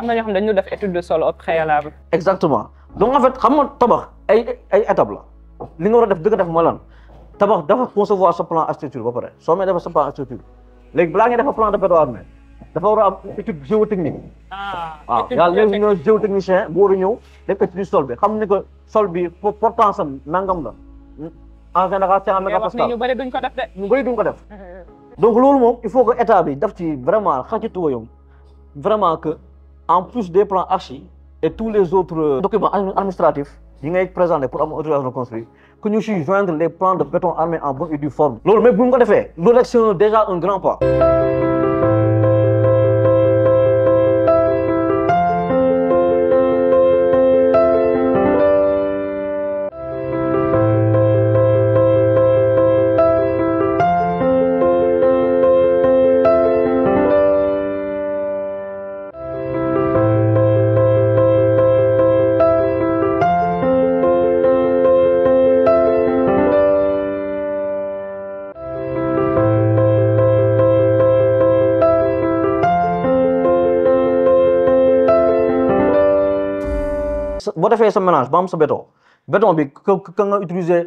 am na ñoo xam ne dañu def étude de sol au préalable. exactement donc en fait xam nga tabax ay étapes la li nga war a def dëgg def mooy lan tabax dafa concevoir sa plan architecture ba pare soo may defar sa plan architecture léegi balaa ngay defar plan de béton armé dafa war a am étude géotechnique. waaw yàlla ñoo géotechnicien bu war a ñëw def étude sol bi xam ni que sol bi portance am nangam la en général c'est en mégapascal. ñu bëri duñ ko def de. ñu bëri duñ ko def. donc loolu moom il faut que état bi daf ci vraiment xacitu wayam vraiment que en plus des plans archi et tous les autres documents administratifs yi ngay présenté pour am autorisation de construire que ñu si joindre les plans de béton armé en bonne et due forme. loolu mais bu ñu ko defee loolu rek c'est déjà un grand pas. boo defee sa mélange ba am sa béton bi ka nga utiliser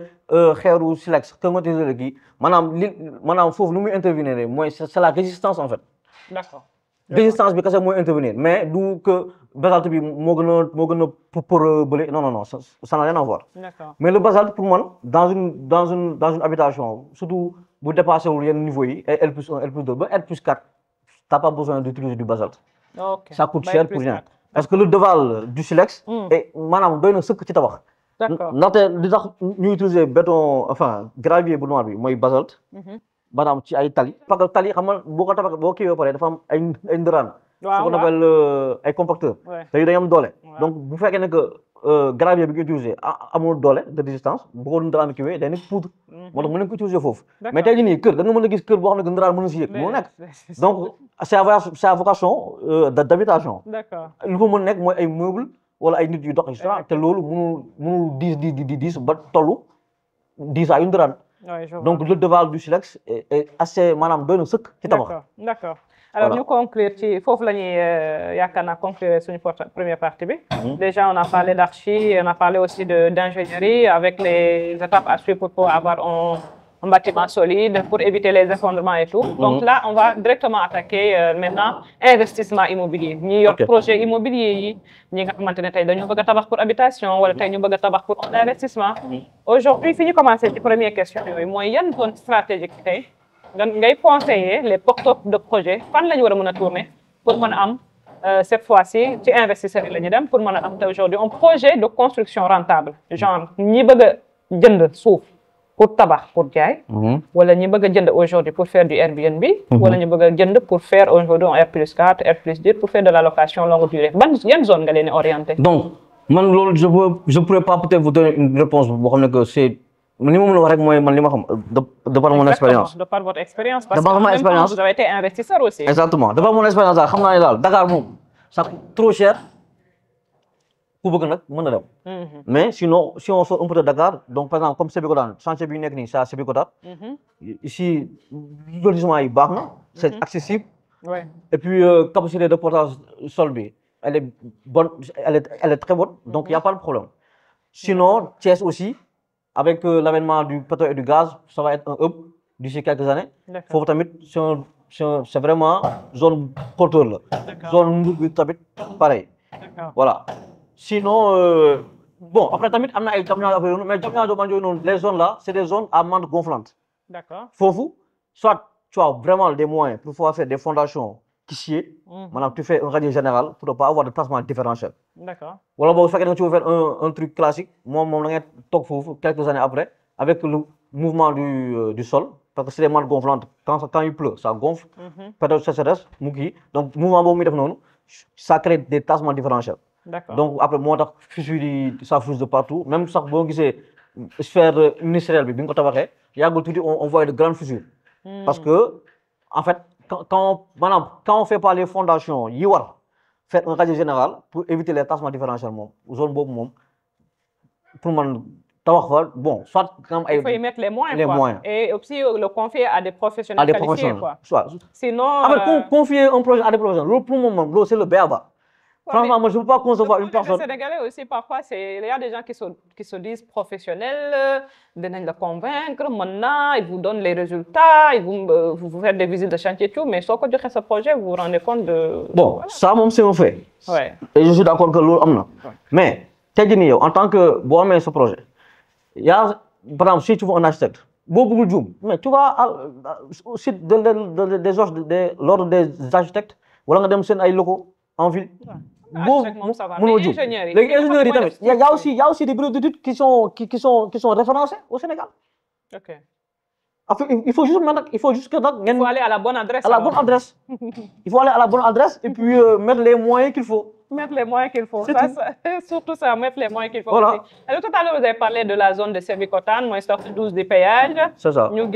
xeeru silex ka nga utiliser kii maanaam foofu lu muy intervenir mooy c'est la résistance en fait. D'accord. résistance bi kese mooy intervenir mais du que basalte bi moo gën a pour bële non ça n'a rien à voir. D'accord. mais le basalte pour man dans une habitation surtout bu dépassé wul yenn niveau yi ay L+1 L+2 ba L+4 t'as pas besoin d'utiliser du basalte. ok ça coûte cher pour rien. parce que le deval du silex. maanaam doy na sëkk ci tabax. d'accord ndaxte li tax ñu utiliser béton enfin gravier bu noir bi mooy basalte. maanaam ci ay tali. parce que tali xam nga boo ko tabax boo kii ba pare dafa am ay ndëraan. waaw ce qu'on appelle ay compacteurs. te yu dañu am doole. donc bu fekkee ne que gravier bi nga utiliser amul doole de résistance bu ko ndëraan bi kiiwee day nekk poudre. moo tax mën nañu ko utiliser foofu. mais tey jii nii kër da nga mën a gis kër boo xam ne que ndëraan mën na si yëg. moo nekk donc c'est à vocation d'habitation. d'accord lu ko mën nekk mooy ay meubles wala ay nit yu dox et cetera te loolu mënul diis ba tollu diisaayu ndëraan. donc le deval du silex est assez maanaam doy na sëkk ci tabax. d'accord alors ñu conclure ci foofu la ñuy yaakaar naa conclure suñu première partie bi. déjà on a parlé d'archi, on a parlé aussi d'ingénierie avec les étapes à suivre pour avoir un bâtiment solide pour éviter les effondrements et tout. Donc là, on va directement attaquer maintenant investissement immobilier. ñi yor projet immobilier yi ñi nga xamante ne tey dañu bëgg a tabax pour habitation wala tey ñu bëgg a tabax pour investissement. Aujourd'hui fi ñu commencé ci première question yooyu mooy yan zone stratégique tey ngay conseiller les porteurs de projet fan la ñu war a mën a tourner pour mën a am cette fois-ci ci investisseurs yi la ñu dem pour mën a am aujourd'hui un projet de construction rentable genre ñi bëgg a jënd suuf pour tabax pour jaay. wala ñi bëgg a jënd aujourd'hui pour faire du Airbnb. wala ñu bëgg a jënd pour faire aujourd'hui un R+4 R+10 pour faire de la location longue durée yan zone nga leen orienté. donc man loolu je pourrais pas peut-être vous donner une réponse boo xam ne que c'est li ma mën a wax rek mooy man li ma xam de par mon expérience. de par votre expérience. parce que en même temps vous avez été investisseur aussi. exactement de par mon expérience daal xam naa ne daal Dakar moom ça coûte trop cher. ku bëgg nag mën na dem. mais sinon si on sort un peu de Dakar donc par exemple comme Sébikotane chantier bi ñu nekk nii c'est à Sébikotane. ici lotissement yi baax na. c'est accessible. et puis capacité de portage sol bi elle est bonne elle est très bonne donc y a pas de problème. sinon Thiès aussi avec l'avènement du pétrole et du gaz ça va être un hub d'ici quelques années. foofu tamit c'est vraiment zone porteur la. zone Mbour bi tamit pareil. voilà. sinon bon après tamit am na ay Diamniadio affaire mais Diamniadio man yooyu noonu les zones là c'est des zones à manque gonflante. d'accord foofu soit tu as vraiment des moyens pour pouvoir faire des fondations qui sied. maanaam tu fais un radier général pour ne pas avoir de tassement différentiel. d'accord wala boobu su fekkee da nga ci faire un truc classique moom da ngay toog foofu quelques années après avec le mouvement du sol parce que c'est des manques gonflantes quand il pleut ça gonfle. période sécheresse mu kii donc mouvement boobu muy def noonu ça crée des tassements différentiels. D'accord. Donc après moo tax fissure yi ça fuse de partout même sax boo gisee sphère ministérielle bi nga ko tabaxee yàggul tuuti on voit de grandes fissures. parce que en fait quand on fait pas les fondations yi war faire un radier général pour éviter les tassements différentiels moom zone boobu moom pour man tabax fa bon soit. il faut y mettre les moyens. et aussi le confier à des professionnels qualifiés quoi. soit sinon en fait confier un projet à des professionnels loolu pour moom loolu c'est le b.a.-ba. Franchement, moi, je ne peux pas concevoir une personne. Les Sénégalais aussi, parfois, il y a des gens qui se disent professionnels, de le convaincre, maintenant, ils vous donnent les résultats, ils vous faites des visites de chantier et tout, mais soit quand tu fais ce projet, vous vous rendez compte de... Bon, voilà. Ça, c'est un fait. Ouais. Et je suis d'accord que l'autre, mais, en tant que bon, ce projet, il y a, par exemple, si tu veux un architecte, mais tu vas au site l'ordre des architectes, voilà, tu as des locaux en ville. Il y a aussi des bureaux d'études qui sont référencés au Sénégal. Ok. Il faut juste que il faut aller à la bonne adresse. À la bonne adresse. Il faut aller à la bonne adresse et puis mettre les moyens qu'il faut. Mettre les moyens qu'il faut. Surtout ça, mettre les moyens qu'il faut. Voilà. Alors, tout à l'heure, vous avez parlé de la zone de Sébikotane, moi, sorti 12 des péages. C'est ça. Nous, il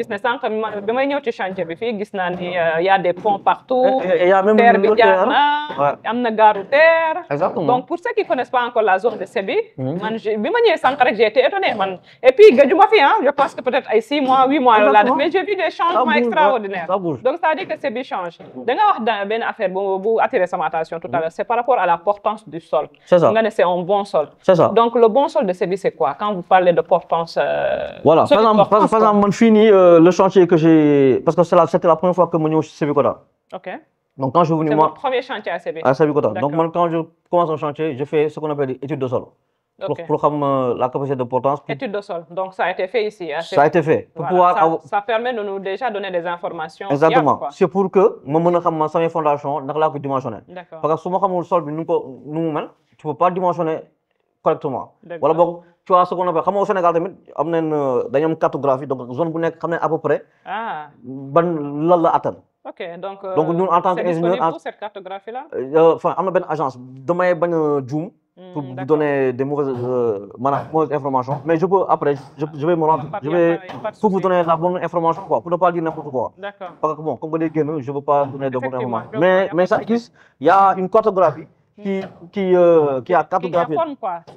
y a des ponts partout. Il y a même une gare terre. Exactement. Donc, pour ceux qui ne connaissent pas encore la zone de Sébi, j'ai été étonné. Et puis, je pense que peut-être 6 mois, 8 mois, là, mais j'ai vu des changements extraordinaires. Donc, ça veut dire que Sébi change. D'ailleurs, une affaire qui a attiré son attention tout à l'heure, c'est par rapport à la portance du sol. C'est ça. C'est un bon sol. C'est ça. Donc, le bon sol de Sébi, c'est quoi? Quand vous parlez de portance... Voilà. Par exemple, on finit le chantier que j'ai... Parce que c'était la première fois que je suis au Sébikotane. OK. Donc, quand je suis venu... C'est votre premier chantier à Sébi? À Sébikotane. Donc, moi, quand je commence un chantier, je fais ce qu'on appelle étude de sol. Okay. Pour la capacité de portance. Étude de sol. Donc, ça a été fait ici. Ça a été fait. Pour voilà. Ça permet de nous déjà donner des informations. Exactement. C'est pour que je puisse savoir fondation, je peux dimensionner. D'accord. Parce que si je le sol, tu ne peux pas dimensionner correctement. Voilà, donc, tu vois ce qu'on appelle. Au Sénégal, il y a une cartographie, donc la zone à peu près. Ah. Ok, donc nous, en tant qu'ingénieur. Cette cartographie-là? Enfin, il y a une agence. Demain, il y a un Zoom. Pour vous donner des mauvaises informations. Mais je peux, après, je vais me rendre, pour vous donner la bonne information, quoi, pour ne pas dire n'importe quoi. D'accord. Parce que bon, comme vous dites, je ne veux pas donner de bonnes informations. Mais ça existe, il y a une cartographie qui a cartographié.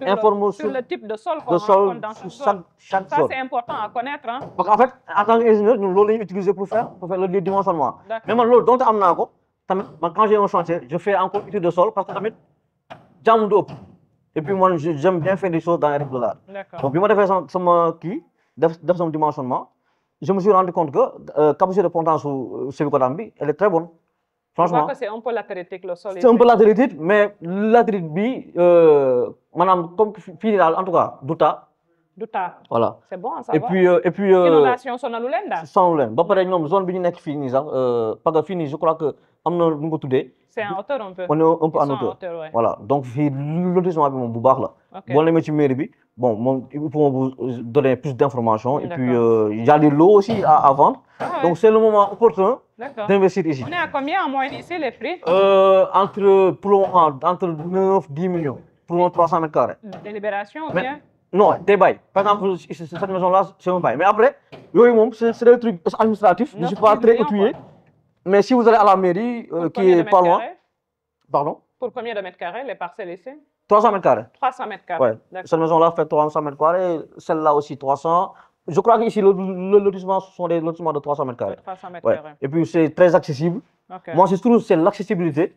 Informe quoi? Sur le type de sol qu'on rencontre dans chaque sol. Ça, c'est important à connaître. Hein? Parce qu'en fait, en tant qu'ingénieur, nous l'avons utilisé pour faire le dimensionnement. Mais moi, l'autre, quand j'ai un chantier, je fais encore étude de sol parce que j'aime d'eau. Et puis moi, j'aime bien faire des choses dans les règles de l'art. Donc, quand je fais son dimensionnement, je me suis rendu compte que la capacité de portance sur Sébikotane, elle est très bonne. Franchement. C'est un peu latéritique le sol. C'est un peu latéritique, mais latéritique, madame, comme fini en tout cas, Douta. Voilà. C'est bon, ça va. Et puis inondation sonalulenda. Sonalulenda. Ba pare ñom zone bi ñu nekk fii nii sax parce que fii nii je crois que am na nu ko tuddee. C'est en hauteur un peu. On est un peu en hauteur. Ouais. Voilà. Donc fii lotissement bi moom bu baax la. Boo demee ci mairie bi, bon moom ils vont vous donner plus d'informations et puis il y a des lots aussi à vendre. Donc c'est le moment opportun d'investir ici. On est à combien en moyenne ici les prix? Entre 9 10 millions pour 300 mètres carrés. Délibération ou bien? Non, des bails. Par exemple, cette maison-là, c'est un bail. Mais après, c'est des trucs administratifs. Je ne suis pas très outillé. Mais si vous allez à la mairie, qui est pas loin. Pardon? Pour combien de mètres carrés les parcelles ici? 300 mètres carrés. 300 mètres carrés. Ouais. Cette maison-là fait 300 mètres carrés. Celle-là aussi 300. Je crois qu'ici, le lotissement, ce sont des lotissements de 300 mètres carrés. 300 mètres carrés. Et puis, c'est très accessible. Moi, je trouve que c'est l'accessibilité.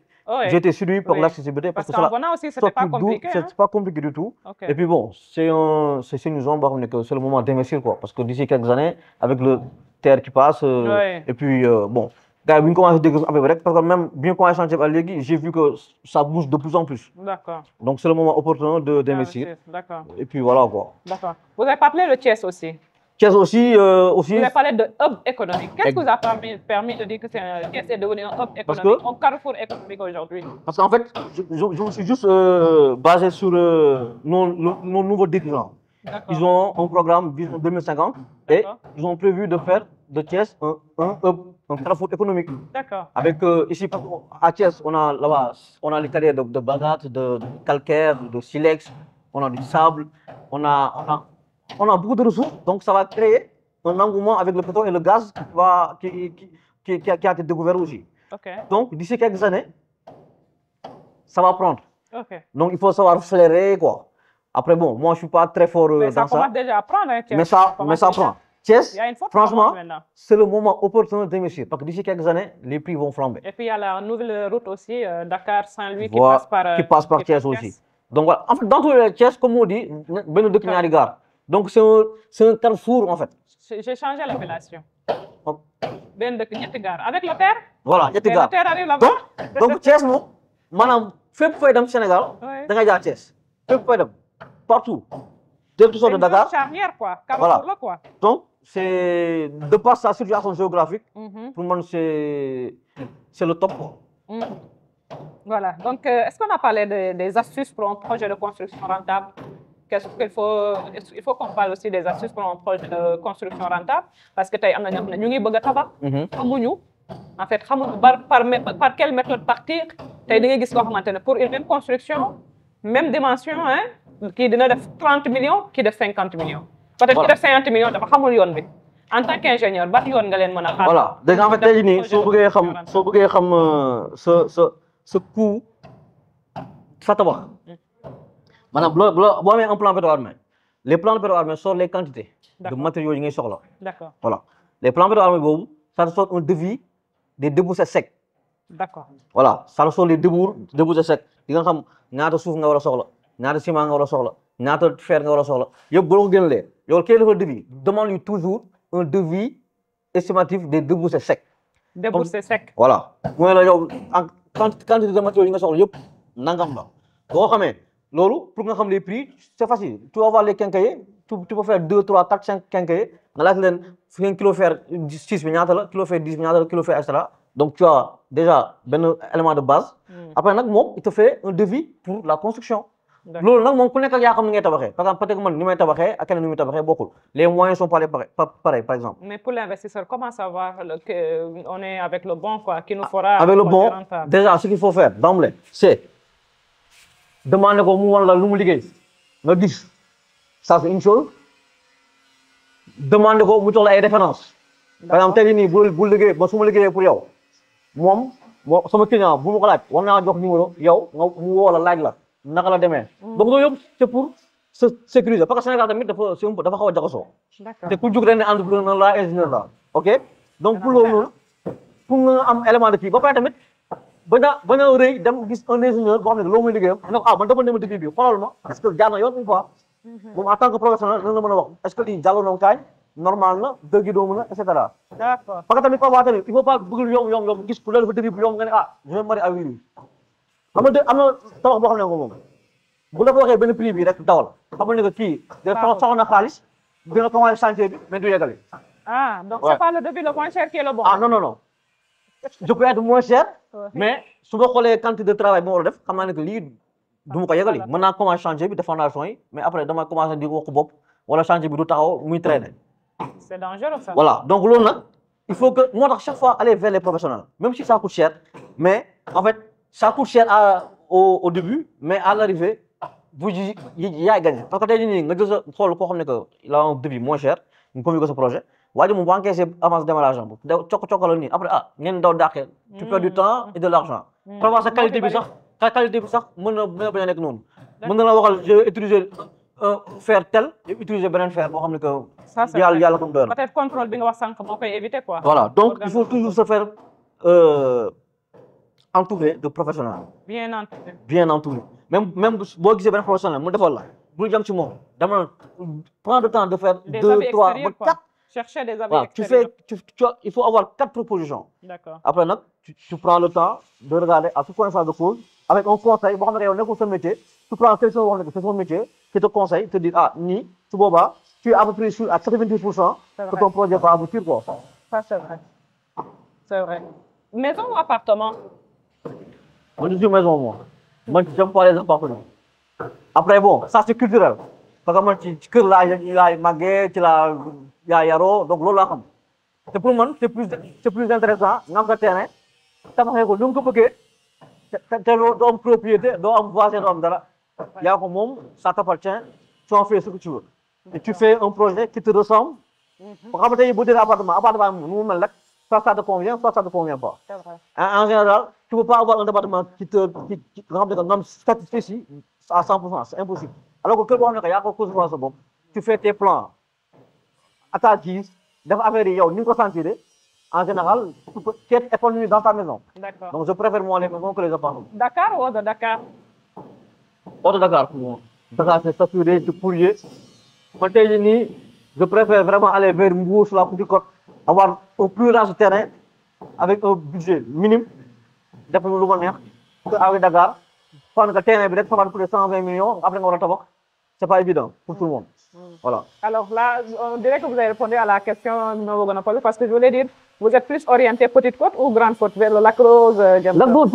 J'ai été séduit par l'accessibilité. Parce qu'en venant aussi, c'était pas compliqué. C'est pas compliqué du tout. Et puis bon, c'est une zone, c'est le moment d'investir, quoi. Parce que d'ici quelques années, avec le terre qui passe, et puis bon, parce que même bien qu'on ait changé à l'église, j'ai vu que ça bouge de plus en plus. D'accord. Donc c'est le moment opportun d'investir. D'accord. Et puis voilà, quoi. D'accord. Vous avez parlé de Thiès aussi. Thiès aussi. Vous avez parlé de hub économique. Qu'est-ce qui vous a permis de dire que Thiès est devenu un hub économique, un carrefour économique aujourd'hui? Parce qu'en fait, je me suis juste basé sur nos nouveaux dirigeants. Ils ont un programme Vision 2050 et ils ont prévu de faire de Thiès un hub, un carrefour économique. D'accord. Avec ici, à Thiès, on a là-bas, on a les carrières de basalte, de calcaire, de silex, on a du sable, on a beaucoup de ressources, donc ça va créer un engouement avec le pétrole et le gaz qui a été découvert aussi. Donc d'ici quelques années, ça va prendre. Donc il faut savoir flairer, quoi. Après bon, moi je ne suis pas très fort dans ça. Ça commence déjà à prendre. Mais ça prend. Thiès, a une forte franchement, demande maintenant. c'est le moment opportun d'investir parce que d'ici quelques années, les prix vont flamber. Et puis il y a la nouvelle route aussi, Dakar-Saint-Louis qui passe par Thiès aussi. Donc voilà, en fait, dans tous les Thiès, comme on dit, ben de Kinyari Gare. Donc c'est un carrefour en fait. J'ai changé l'appellation. Ben de Kinyari Gare. Avec le terre? Voilà, le terre arrive là-bas. Donc Thiès, madame, fait pour dans le Sénégal, dans la Thiès. Fait pour partout. Dès que tu sors de Dakar. Charnière, quoi. Carrefour là, quoi. Donc, c'est de par sa situation géographique, pour moi, c'est le top. Voilà. Donc, est-ce qu'on a parlé des astuces pour un projet de construction rentable? Qu'est-ce qu'il faut? Il faut qu'on parle aussi des astuces pour un projet de construction rentable. Parce que nous avons besoin de tabac. En fait, par quelle méthode partir? Pour une même construction, même dimension, hein, qui donne 30 millions, qui de 50 millions. Peut-être qu'il y a 50 millions, en tant qu'ingénieur, voilà. Donc, en fait, si vous voulez ce coût, ça te va. Maintenant, un plan pétroarmé. Les plans pétroarmés sont les quantités de matériaux qui sont là. D'accord. Voilà. Les plans pétroarmés, ça sort un devis des débouchés secs. D'accord. Voilà. Ça sort les débouchés secs. Il y a un souf nga wara soxla ñaata ciment nga wara soxla ñaata fer nga wara soxla yeb bu ko gën lé yow kay defal devis demande lui toujours un devis estimatif des débouchés secs. Débouchés secs. Voilà. Moy la yow quantité de matériaux yi nga soxla yep nangam la. Bo xamé lolu pour nga xam les prix c'est facile. Tu vas voir les quincailliers, tu peux faire 2 3 4 5 quincailliers nga laaj len fi ngeen kilo fer 6 bi ñaata la kilo fer 10 bi ñaata la kilo fer etc. Donc tu as déjà un élément de base. Après, il te fait un devis pour la construction. Par exemple, les moyens sont pas pareils, par exemple. Mais pour l'investisseur, comment savoir qu'on est avec le bon, quoi, qui nous fera... Avec le bon, déjà, ce qu'il faut faire d'emblée, c'est demander au moment la le 10. Ça, c'est une chose. Demander au moment la référence. Par exemple, pour vous. Moom sama client bu ma ko laaj war naa jox numéro yow nga mu woo la laaj la naka la demee. donc loolu yëpp c'est pour se sécuriser parce que Sénégal tamit dafa xaw a jaxasoo. te ku jug ren ne entrepreneur la ingénieur la ok donc pour loolu noonu pour nga am élément de kii ba pare tamit bañ a rëy dem gis un ingénieur boo xam ne loolu muy liggéeyam ne ko man dafa dem defi bi xoolal ma est-ce que jaar na yoon ou pas moom en tant que professionnel lan la mën a wax est-ce que lii jàlloon na kaay normal na dëgg doomu na et cetera. D'accord. Parce que tamit parfois tamit il faut pas bëgg yom gis ku la dafa defi bu yom nga ne je vais marier à lui. Am na tabax boo xam ne ko moom bu la ko waxee benn prix bi rek dawal xamal ne que kii soxla na xaalis dina commencé chantier bi mais du yeggale. Ah donc c'est pas le devis le moins cher qui est le bon. Ah non. Je peux être moins cher mais su ma xoolee quantité de travail bi ma war a def xam naa ne que lii du ma ko yeggali mën naa commencé chantier bi def fondation yi mais après dama commencé di wax bopp wala chantier bi du taxaw muy traîner. C'est dangereux ça. Voilà, donc il faut que moi à chaque fois aller vers les professionnels, même si ça coûte cher, mais en fait ça coûte cher au début, mais à l'arrivée, il y a gagné. Parce que il a un devis moins cher, il peut ce projet. Ouais, mon banquier c'est avance démarrage. Après tu perds du temps et de l'argent. Pour voir sa qualité bizarre, je vais utiliser faire tel et utiliser beneen fer boo xam ne que yàlla comme doon peut-être contrôle bi nga wax sànq moo koy éviter quoi. Voilà donc il faut toujours se faire entourer de professionnels. Bien entouré même boo gisee benn professionnel mu defal la bul jëm ci moom dama prendre le temps de faire 2 3 ba 4 chercher des avis extérieurs. Il faut avoir 4 propositions. D'accord. Après nag tu prends le temps de regarder à toute connaissance de cause avec un conseil boo xam ne yow nekkul sa métier tu prends quelqu'un boo xam ne c'est son métier qui te conseille, te dit, ni, tu es à peu près sûr à 90% que ton projet va aboutir. Quoi. Ça, c'est vrai. C'est vrai. Maison ou appartement? Moi, je suis maison, moi. Moi, j'aime pas les appartements. Après, bon, ça, c'est culturel. Parce que moi, tu là, il y a Maguette, il y a Yaro, donc là, c'est pour moi, c'est plus intéressant. Dans le terrain, tu as un propriété, un voisin, ça t'appartient, tu en fais ce que tu veux. Et tu fais un projet qui te ressemble. Quand tu as un appartement, soit ça te convient, soit ça ne te convient pas. En général, tu ne peux pas avoir un appartement qui te satisfait à 100%, c'est impossible. Alors que tu fais tes plans à ta guise, def affaire yi yow ni nga ko sentir en général tu peux être épanoui dans ta maison. D'accord. Donc je préfère moi les maisons que les appartements. Dakar ou de Dakar? Hors de Dakar pour moi. Dakar c'est saturé de pourrier. Man tey jii nii je préfère vraiment aller vers Mbour sur la Petite Côte, avoir un plus large terrain avec un budget minime def lu ma neex que avec Dakar parce que terrain bi rek fa pour 120 millions après nga war a tabax c'est pas évident pour tout le monde. Voilà. Alors là, on dirait que vous avez répondu à la question parce que je voulais dire, vous êtes plus orienté Petite Côte ou Grande Côte vers le Lac Rose? Lac Rose,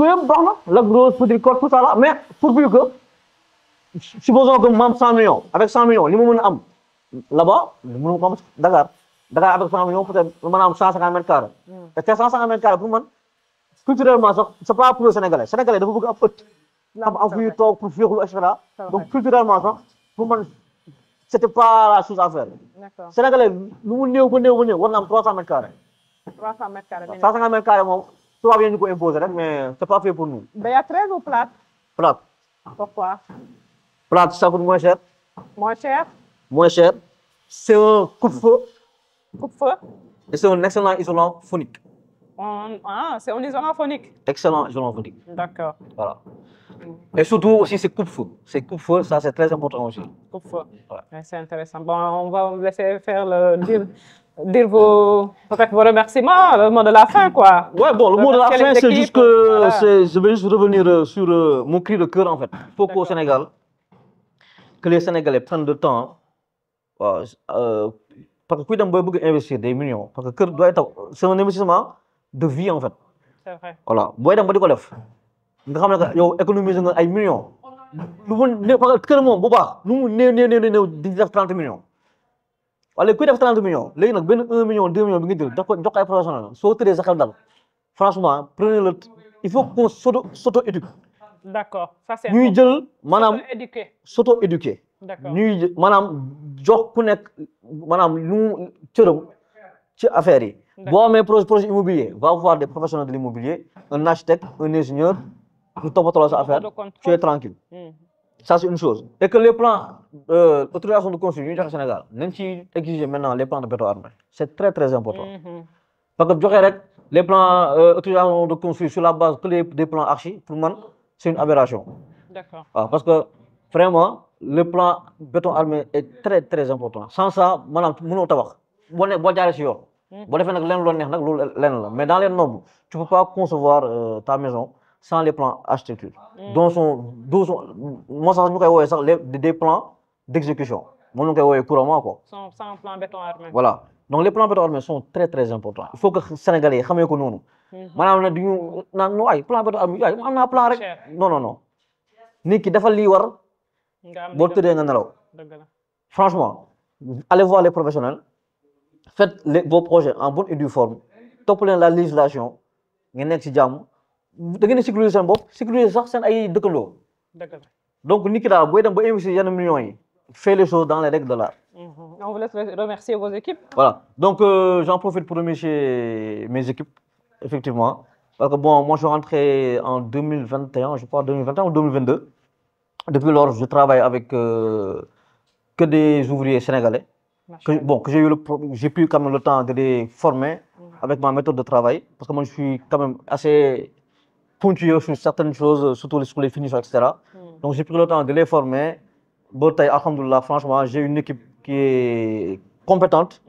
Lac Rose, Petite Côte, tout ça là, mais pour plus que, supposons que même 100 millions, avec 100 millions, les moments là-bas, Dakar, Dakar avec 100 millions, peut-être 150 mètres carrés. Et ces 150 mètres carrés, pour moi, culturellement, c'est pas pour le Sénégalais. Sénégalais, il faut que un peu pour fuir, etc. Donc culturellement, pour moi, c'était pas la chose à faire. D'accord. Sénégalais, nous, on a 300 mètres carrés. 300 mètres carrés. 350 mètres carrés, tout va bien nous imposer, mais c'est pas fait pour nous. Béatrice ou plate? Plate. Pourquoi? Plate, ça coûte moins cher. Moins cher? Moins cher. C'est un coupe-feu. Coupe-feu? Et c'est un excellent isolant phonique. Ah, c'est un isolant phonique. Excellent isolant phonique. D'accord. Voilà. Et surtout aussi, c'est coupe-feu. C'est coupe-feu, ça c'est très important aussi. Coupe-feu. Ouais. C'est intéressant. Bon, on va vous laisser faire dire vos remerciements, le mot de la fin, quoi. Ouais, bon, le mot de la fin, c'est juste que voilà. Je vais juste revenir sur mon cri de cœur, en fait. Il faut qu'au Sénégal, que les Sénégalais prennent le temps, parce que quand on veut investir des millions, parce que c'est un investissement de vie, en fait. C'est vrai. Voilà. Si on veut nga xam ne yow économiser nga ay millions lu mu ne parce que kër moom bu baax lu mu néew di def 30 millions wala kuy def 30 millions léegi nag benn 1 million 2 millions bi nga jël daf ko jox ay professionnel soo tëree sa xel dal franchement prenez le il faut qu'on s'auto-éduque. D'accord, ça c'est ñuy jël maanaam s'auto-éduquer. D'accord. ñuy maanaam jox ku nekk maanaam lu mu cëram ci affaire yi. boo amee projet immobilier va voir des professionnels de l'immobilier, un architecte, un ingénieur. Nous toppatoo sa affaire, tu es tranquille. Ça, c'est une chose. Et que les plans d'autorisation de construire au Sénégal, nous exiger maintenant les plans de béton armé. C'est très, très important. Parce que les plans d'autorisation de construire sur la base que des plans archi, pour moi, c'est une aberration. D'accord. Parce que vraiment, le plan béton armé est très, très important. Sans ça, madame, nous tabac. Mais dans les normes, tu ne peux pas concevoir ta maison sans les plans architecture. Moi, ça, des plans d'exécution. Moi, nous couramment quoi. Sans plan béton armé. Voilà. Donc les plans béton armé sont très très importants. Il faut que les Sénégalais sachent que nous. Madame, nous plan béton armé, on a plan. Non. Ni qui défend l'IWAR, franchement, allez voir les professionnels, faites vos projets en bonne et due forme, toppez la législation, vous êtes da ngeen di sécuriser seen bopp sécuriser sax seen ay dëkkandoo. Donc nit ki daal booy dem ba investir yenn millions yi fais les choses dans les règles de l'art. On vous laisse remercier vos équipes. Voilà, donc j'en profite pour remercier mes équipes effectivement parce que bon moi je suis rentré en 2021 je crois 2021 ou 2022. Depuis lors je travaille avec que des ouvriers sénégalais que j'ai pu quand même le temps de les former avec ma méthode de travail parce que moi je suis quand même assez pointueux sur certaines choses, surtout sur les finishes, etc. Donc j'ai pris le temps de les former. Alhamdoulilah, franchement, j'ai une équipe qui est compétente,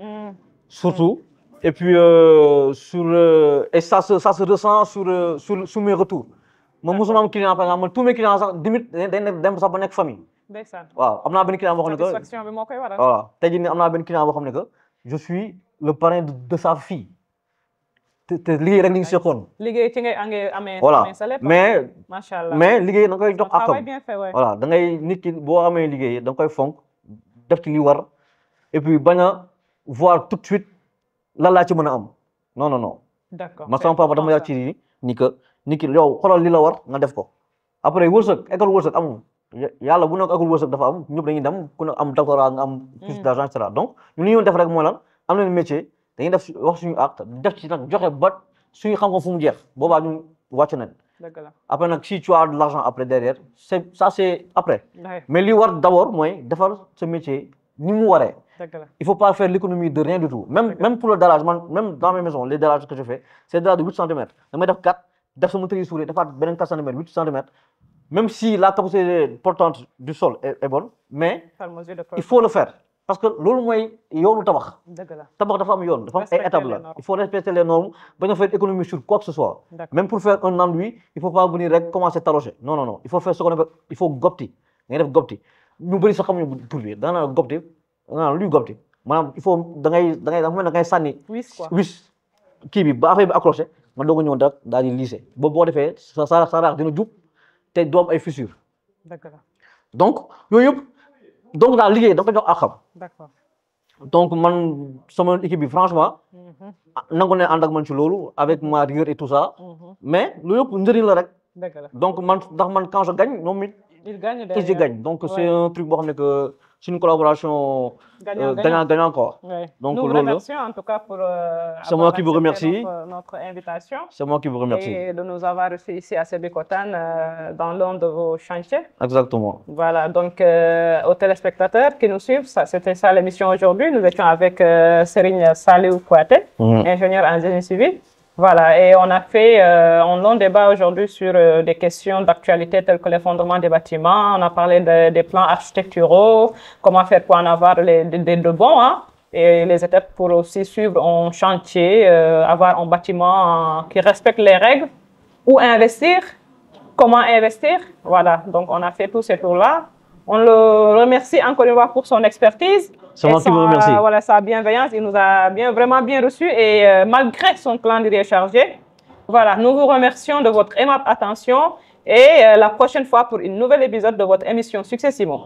surtout. Et puis, et ça se ressent sur mes retours. Moi, client, par exemple, tous mes clients, ils sont une famille. Je suis le parrain de sa fille. Voilà. Mais liggéey da nga koy jox akam. Voilà, da ngay nit ki boo amee liggéey da nga koy fonk def ci li war et puis bañ a voir tout de suite lan laa ci mën a am. Non. D'accord. Ma sama papa dama yaa ci ni que yow xoolal li la war nga def ko. Après wërsëg école wërsëg amul. Yàlla bu nekk école wërsëg dafa am ñëpp dañuy dem ku ne am doctorat nga am plus d'argent etc. Donc ñu li ñu def rek mooy lan am nañu métier dañuy def wax suñu acte def ci nag joxe ba suñu xam-xam fu mu jeex boobaa ñu wàcc nañ. Après nag si tu as de l'argent après derrière c'est après. Mais li war d'abord mooy defar ce métier ni mu waree. Il faut pas faire l'économie de rien du tout. Même pour le dallage, même dans mes maisons, les dallages que je fais, c'est des dallages de 8 cm. damay def 4 def sama tëri suuri defaat beneen 4 cm 8 cm. Même si la capacité portante du sol est bonne, mais il faut le faire. Parce que loolu mooy yoonu tabax. Tabax dafa am yoon, dafa am ay étapes là. Il faut respecter les normes, bañ a faire économie sur quoi que ce soit. Même pour faire un enduit, il faut pas venir rek commencer talocher. Non non non, il faut faire ce qu'on appelle, il faut gopti. Ngay def gopti. Ñu bëri sax xamuñu tur bi, dana gopti. Luy gopti. Maanaam il faut da ngay sànni wis kii bi ba affaire bi accroché nga doog a ñëw daal di lisser. Boo defee sa raax dina jub te doo am ay fissures. Donc yooyu yëpp donc daal liggéey da nga ko jox àqam. Donc man sama équipe bi franchement nangu ne ànd ak man ci loolu avec ma rigueur et tout ça. Mais loolu yëpp njëriñ la rek. Donc man quand je gagne ñoom it ils gagnent. Donc c'est un truc boo xam ne que c'est une collaboration gagnant quoi. Donc nous vous remercions en tout cas pour c'est moi qui vous remercie notre invitation. C'est moi qui vous remercie. Et de nous avoir reçus ici à Sébikotane dans l'un de vos chantiers. Exactement. Voilà, donc aux téléspectateurs qui nous suivent, c'était ça l'émission aujourd'hui. Nous étions avec Serigne Saliou Kouyaté, ingénieur en génie civil. Voilà, et on a fait un long débat aujourd'hui sur des questions d'actualité telles que l'effondrement des bâtiments. On a parlé des plans architecturaux, comment faire pour en avoir de bons, hein, et les étapes pour aussi suivre un chantier, avoir un bâtiment qui respecte les règles, où investir, comment investir. Voilà, donc on a fait tous ces tours-là. On le remercie encore une fois pour son expertise. C'est moi qui vous remercie. Voilà, sa bienveillance, il nous a vraiment bien reçus et malgré son calendrier chargé. Voilà, nous vous remercions de votre aimable attention et la prochaine fois pour une nouvelle épisode de votre émission Successivement.